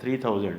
3000.